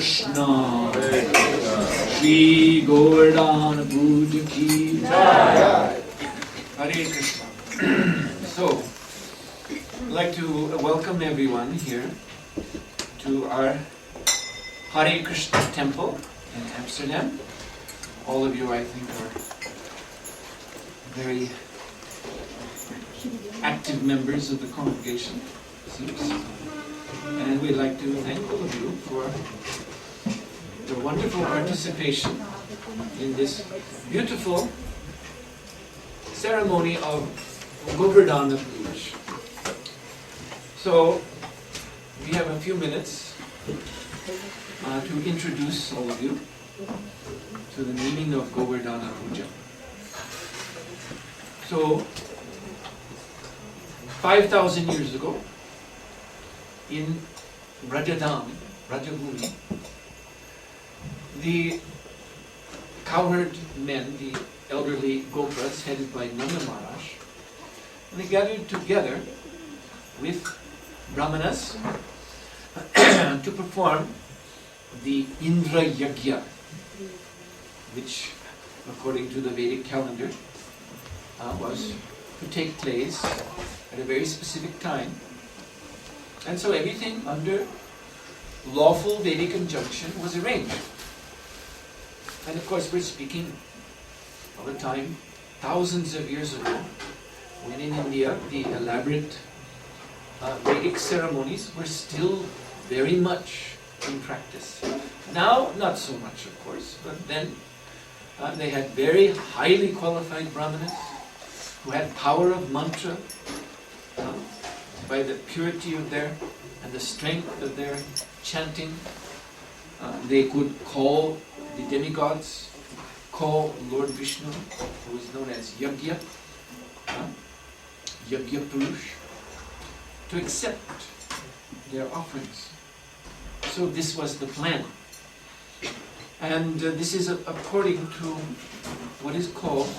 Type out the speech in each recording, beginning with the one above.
Krishna, Shri Govardhan Puja ki Jai. Hare Krishna. So, I'd like to welcome everyone here to our Hare Krishna temple in Amsterdam. All of you, I think, are very active members of the congregation, it seems. And we'd like to thank all of you for your wonderful participation in this beautiful ceremony of Govardhan Puja. So, we have a few minutes to introduce all of you to the meaning of Govardhan Puja. So, 5,000 years ago, in Bhajan, Rajabhumi, the cowherd men, the elderly Gopras headed by Nanda Maharaj, they gathered together with Brahmanas to perform the Indra Yagya, which according to the Vedic calendar was to take place at a very specific time. And so everything under lawful Vedic injunction was arranged. And of course we're speaking of a time thousands of years ago, when in India the elaborate Vedic ceremonies were still very much in practice. Now, not so much of course, but then they had very highly qualified brahmanas who had power of mantra by the purity of their and the strength of their chanting. They could call the demigods, call Lord Vishnu, who is known as Yagya, Yagya Purush, to accept their offerings. So this was the plan. And this is according to what is called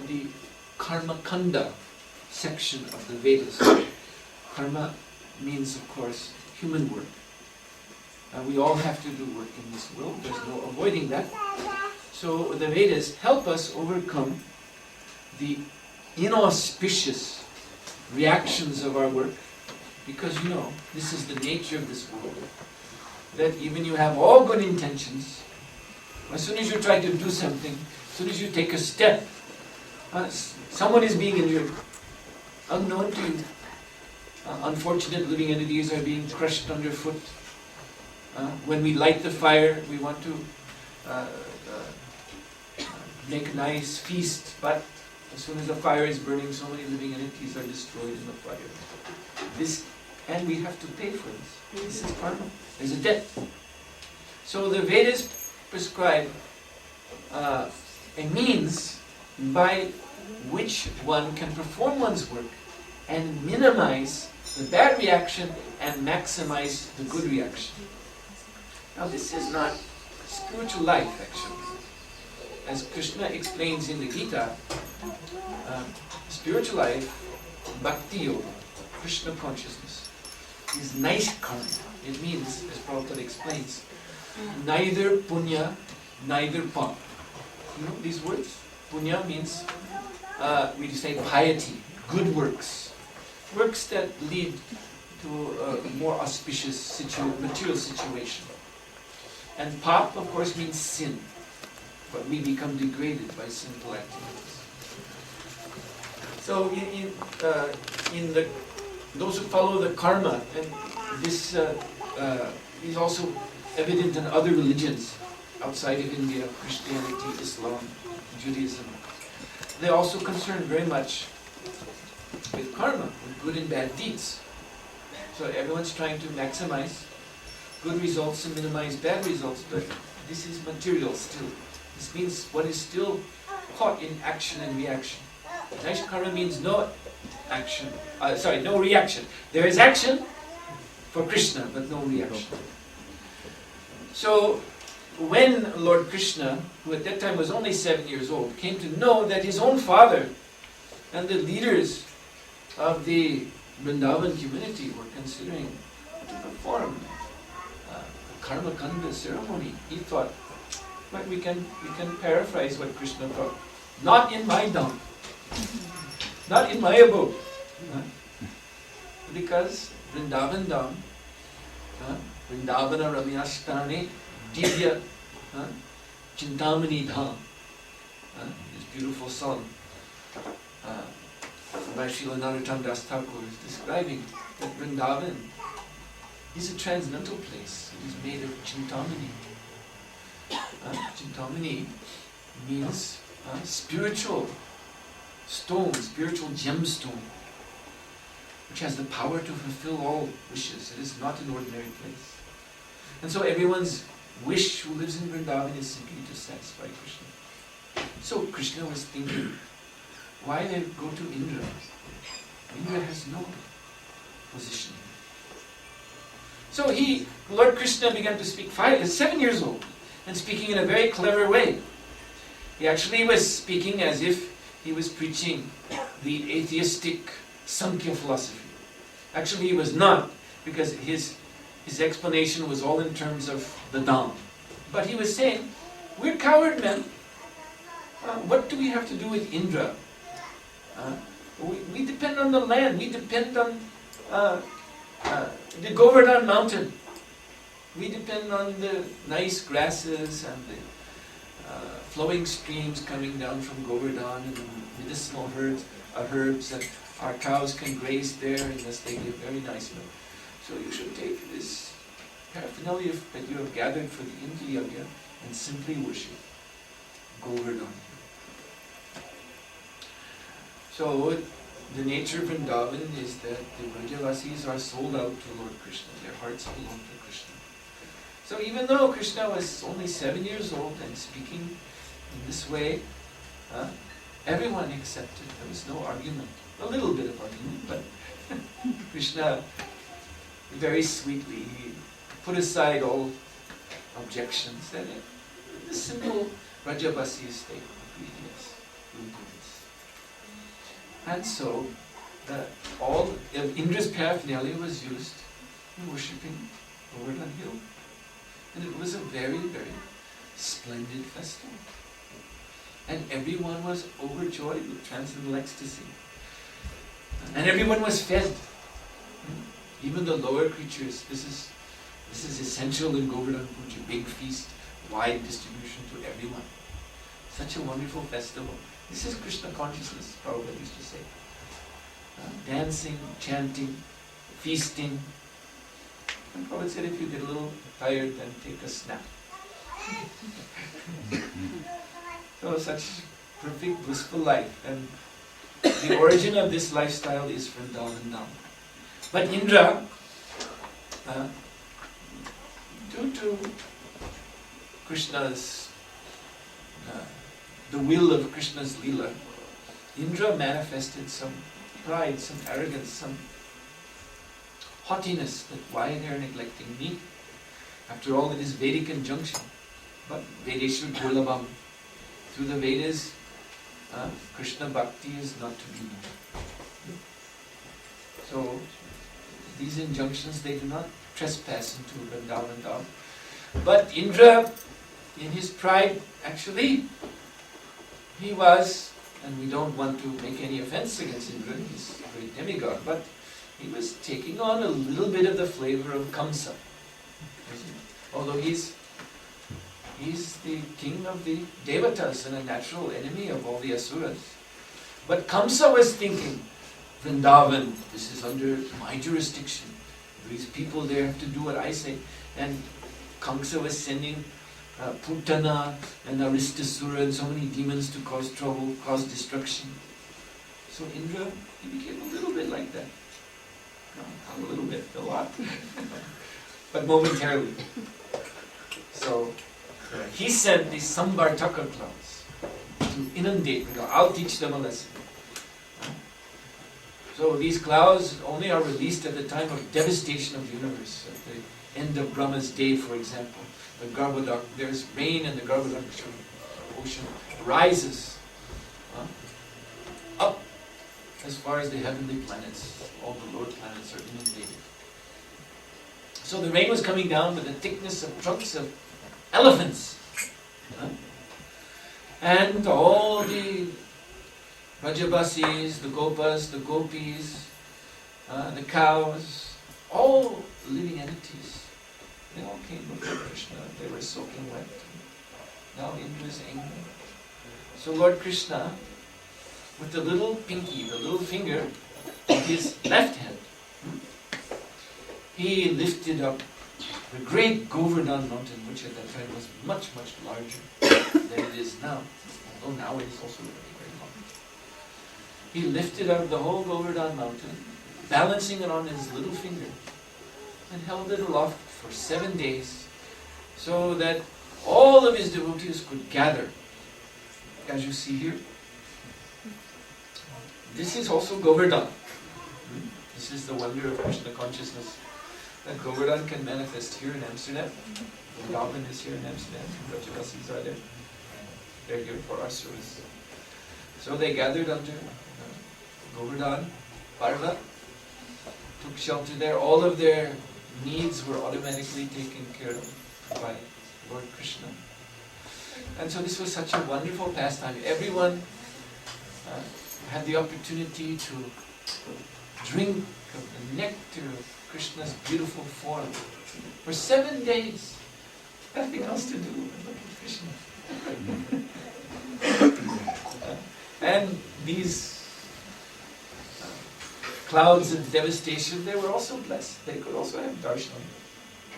the Karma Kanda section of the Vedas. Karma means, of course, human work. We all have to do work in this world. There's no avoiding that. So the Vedas help us overcome the inauspicious reactions of our work, because you know, this is the nature of this world. That even you have all good intentions, as soon as you try to do something, as soon as you take a step, someone is being injured, unknown to you. Unfortunate living entities are being crushed underfoot. When we light the fire, we want to make a nice feast, but as soon as the fire is burning, so many living entities are destroyed in the fire. And we have to pay for this. This is karma. There's a debt. So the Vedas prescribe a means by which one can perform one's work and minimize the bad reaction and maximize the good reaction. Now this is not spiritual life actually. As Krishna explains in the Gita, spiritual life, bhakti yoga, Krishna consciousness, is nice karma. It means, as Prabhupada explains, neither punya, neither pap. You know these words? Punya means, we say piety, good works. Works that lead to a more auspicious material situation. And pap, of course, means sin. But we become degraded by sinful activities. So those who follow the karma, and this is also evident in other religions outside of India, Christianity, Islam, Judaism. They're also concerned very much with karma, with good and bad deeds. So everyone's trying to maximize good results and minimize bad results, but this is material still. This means what is still caught in action and reaction. Nice karma means no action, no reaction. There is action for Krishna, but no reaction. So when Lord Krishna, who at that time was only 7 years old, came to know that his own father and the leaders of the Vrindavan community were considering to perform a Karma Kanda ceremony, he thought, but we can paraphrase what Krishna thought. Not in my dham, not in my abode, because Vrindavan dham, Vrindavana Ramyasthane Divya Chintamani dham, this beautiful song by Srila Narottam Das Thakur is describing that Vrindavan is a transcendental place. It is made of Chintamani. Chintamani means spiritual stone, spiritual gemstone, which has the power to fulfill all wishes. It is not an ordinary place. And so everyone's wish who lives in Vrindavan is simply to satisfy Krishna. So Krishna was thinking, why they go to Indra? Indra has no position. So Lord Krishna began to speak 7 years old, and speaking in a very clever way. He actually was speaking as if he was preaching the atheistic Sankhya philosophy. Actually he was not, because his explanation was all in terms of the Dham. But he was saying, we're coward men. What do we have to do with Indra? We depend on the land. We depend on the Govardhan mountain. We depend on the nice grasses and the flowing streams coming down from Govardhan and the medicinal herbs that our cows can graze there, and thus they give very nice milk. So you should take this paraphernalia that you have gathered for the Indra Yagya and simply worship Govardhan. So the nature of Vrindavan is that the Vrajavasis are sold out to Lord Krishna. Their hearts belong to Krishna. So even though Krishna was only 7 years old and speaking in this way, everyone accepted. There was no argument. A little bit of argument, but Krishna very sweetly put aside all objections. And the simple Vrajavasis, they agreed, yes, we'll do this. And so all of Indra's paraphernalia was used in worshipping Govardhan Hill. And it was a very, very splendid festival. And everyone was overjoyed with transcendental ecstasy. And everyone was fed. Even the lower creatures. This is essential in Govardhan Puja. Big feast, wide distribution to everyone. Such a wonderful festival. This is Krishna consciousness, Prabhupada used to say. Dancing, chanting, feasting. And Prabhupada said if you get a little tired, then take a snap. So such perfect, blissful life. And the origin of this lifestyle is Vrindavan now. But Indra, due to Krishna's, the will of Krishna's Leela, Indra manifested some pride, some arrogance, some haughtiness that why they are neglecting me. After all, it is Vedic injunction. But Vedeshwar Gurlabham. Through the Vedas, Krishna Bhakti is not to be known. So, these injunctions, they do not trespass into Vrindavan Dham. But Indra, in his pride, actually, he was, and we don't want to make any offense against Indra, he's a great demigod, but he was taking on a little bit of the flavor of Kamsa. Although he's the king of the Devatas and a natural enemy of all the Asuras. But Kamsa was thinking, Vrindavan, this is under my jurisdiction. These people there have to do what I say. And Kamsa was sending Putana and Aristasura and so many demons to cause trouble, cause destruction. So Indra, he became a little bit like that. No, not a little bit, a lot. But momentarily. So he sent these Samvartaka clouds to inundate. I'll teach them a lesson. So these clouds only are released at the time of devastation of the universe. At the end of Brahma's day, for example. The Govardhan, there's rain and the Govardhan ocean rises up as far as the heavenly planets. All the lower planets are inundated. So the rain was coming down with the thickness of trunks of elephants. And all the Vrajavasis, the Gopas, the Gopis, the cows, all living entities, they all came before Krishna. They were soaking wet. Now Indra is angry. So Lord Krishna, with the little pinky, the little finger of his left hand, he lifted up the great Govardhan mountain, which at that time was much, much larger than it is now. Although now it is also very, very large. He lifted up the whole Govardhan mountain, balancing it on his little finger, and held it aloft for 7 days, so that all of his devotees could gather. As you see here, this is also Govardhan. This is the wonder of Krishna consciousness. That Govardhan can manifest here in Amsterdam. Vrindavan is here in Amsterdam. Vrajavasis are there. They're here for our service. So they gathered under Govardhan, Parva, took shelter there. All of their needs were automatically taken care of by Lord Krishna. And so this was such a wonderful pastime. Everyone had the opportunity to drink of the nectar of Krishna's beautiful form for 7 days. Nothing else to do but look at Krishna. And these clouds of devastation, they were also blessed. They could also have darshan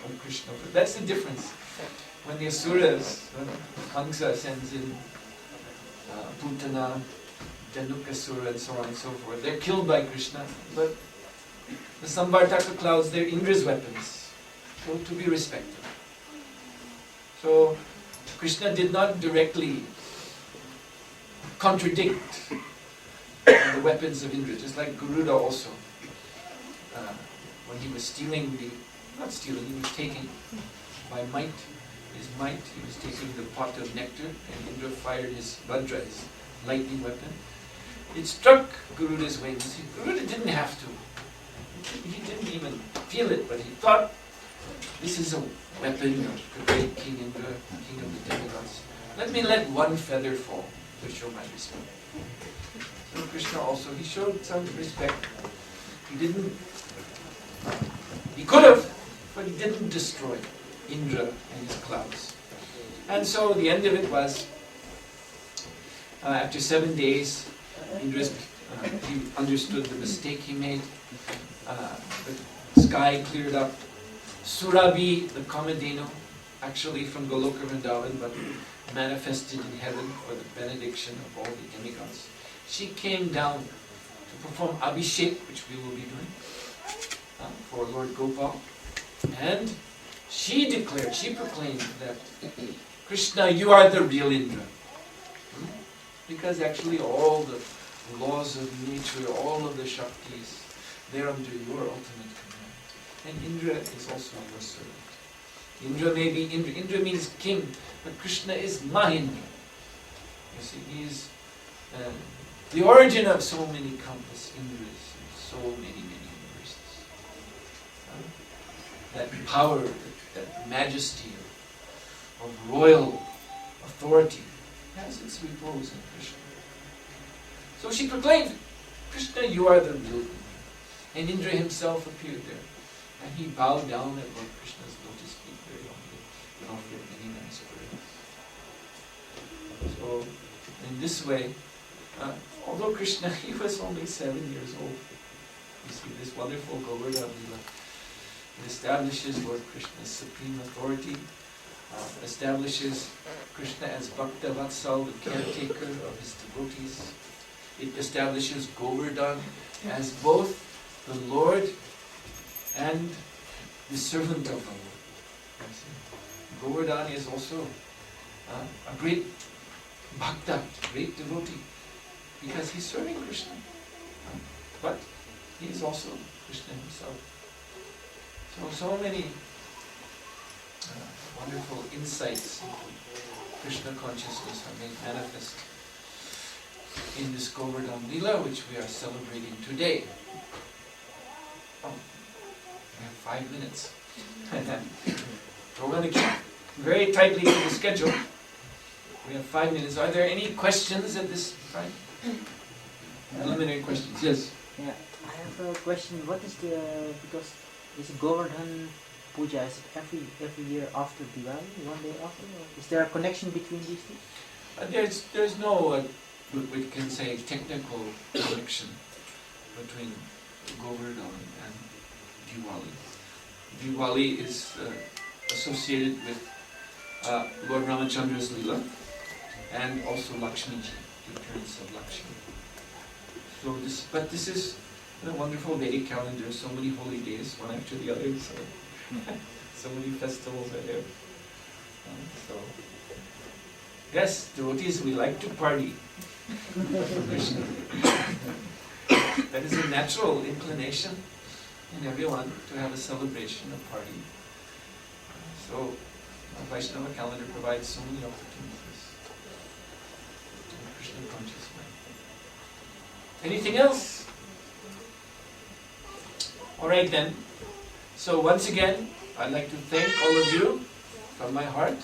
of Krishna. But that's the difference. When the asuras, when Kamsa sends in Putana, Janukasura and so on and so forth, they're killed by Krishna. But the Samvartaka clouds, they're Indra's weapons. So to be respected. So Krishna did not directly contradict the weapons of Indra, just like Garuda also. When he was stealing he was taking by might, he was taking the pot of nectar, and Indra fired his Vajra, his lightning weapon. It struck Garuda's wings. Garuda didn't have to. He didn't even feel it, but he thought, this is a weapon of the great King Indra, king of the demigods. Let one feather fall to show my respect. So Krishna also, he showed some respect. He could have, but he didn't destroy Indra and his clouds. And so the end of it was, after 7 days, Indra, he understood the mistake he made. The sky cleared up. Surabhi, the Kamadhenu, actually from Goloka Vrindavan, but manifested in heaven for the benediction of all the demigods. She came down to perform Abhishek, which we will be doing, for Lord Gopal. And she declared, she proclaimed that, Krishna, you are the real Indra. Because actually all the laws of nature, all of the Shaktis, they're under your ultimate command. And Indra is also your servant. Indra may be Indra. Indra means king, but Krishna is Mahindra. You see, he is the origin of so many countless Indras and so many universes. That power, that majesty of royal authority has its repose in Krishna. So she proclaimed, Krishna, you are the real Indra. And Indra himself appeared there. And he bowed down at Lord Krishna's lotus feet very humbly and offered many nice prayers. So, in this way, although Krishna, he was only 7 years old, you see this wonderful Govardhan Lila. It establishes Lord Krishna's supreme authority, establishes Krishna as Bhakta Vatsal, the caretaker of his devotees. It establishes Govardhan as both the Lord and the servant of the Lord. Govardhan is also a great bhakta, great devotee, because he's serving Krishna. But he is also Krishna himself. So many wonderful insights into Krishna consciousness are made manifest in this Govardhan Lila, which we are celebrating today. We have 5 minutes. We're going to keep very tightly to the schedule. We have 5 minutes. Are there any questions at this time? Preliminary questions. Yes. Yeah, I have a question. What is because this Govardhan Puja, is it every year after Diwali, 1 day after? Or is there a connection between these two? There's no, we can say, technical connection between Govardhan and Diwali. Diwali is associated with Lord Ramachandra's Leela and also Lakshmiji, the appearance of Lakshmi. So this is a wonderful Vedic calendar, so many holy days, one after the other, so many festivals are there. So, yes, devotees, we like to party. That is a natural inclination in everyone to have a celebration, a party. So, the Vaishnava calendar provides so many opportunities in a Krishna conscious way. Anything else? Alright then. So once again, I'd like to thank all of you from my heart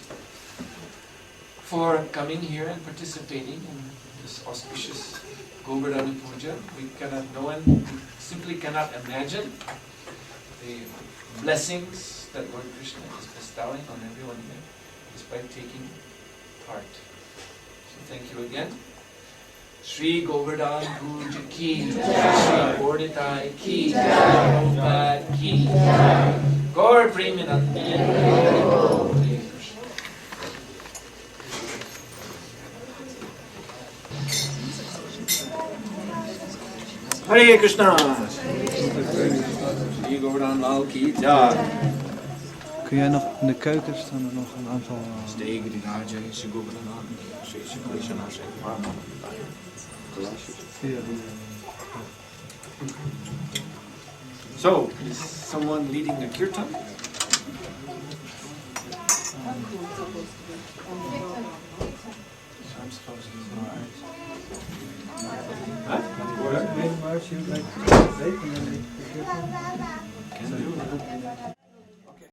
for coming here and participating in this auspicious Govardhan Puja. No one simply cannot imagine the blessings that Lord Krishna is bestowing on everyone here, just by taking part. So thank you again. Shri Govardhan Puja ki, Shri Gorditai ki, Prabhupada ki, Gaur Premanand. Hare Krishna! Shri Govardhan Lal ki jai. Kun jij nog in de keuken staan er nog een aantal... Stegen die daar zijn, Shri Govardhan, Shri Krishna, Shri Parma. So, is someone leading a kirtan? I'm supposed to. Huh? Maar als je lijkt te weten, dan Can do.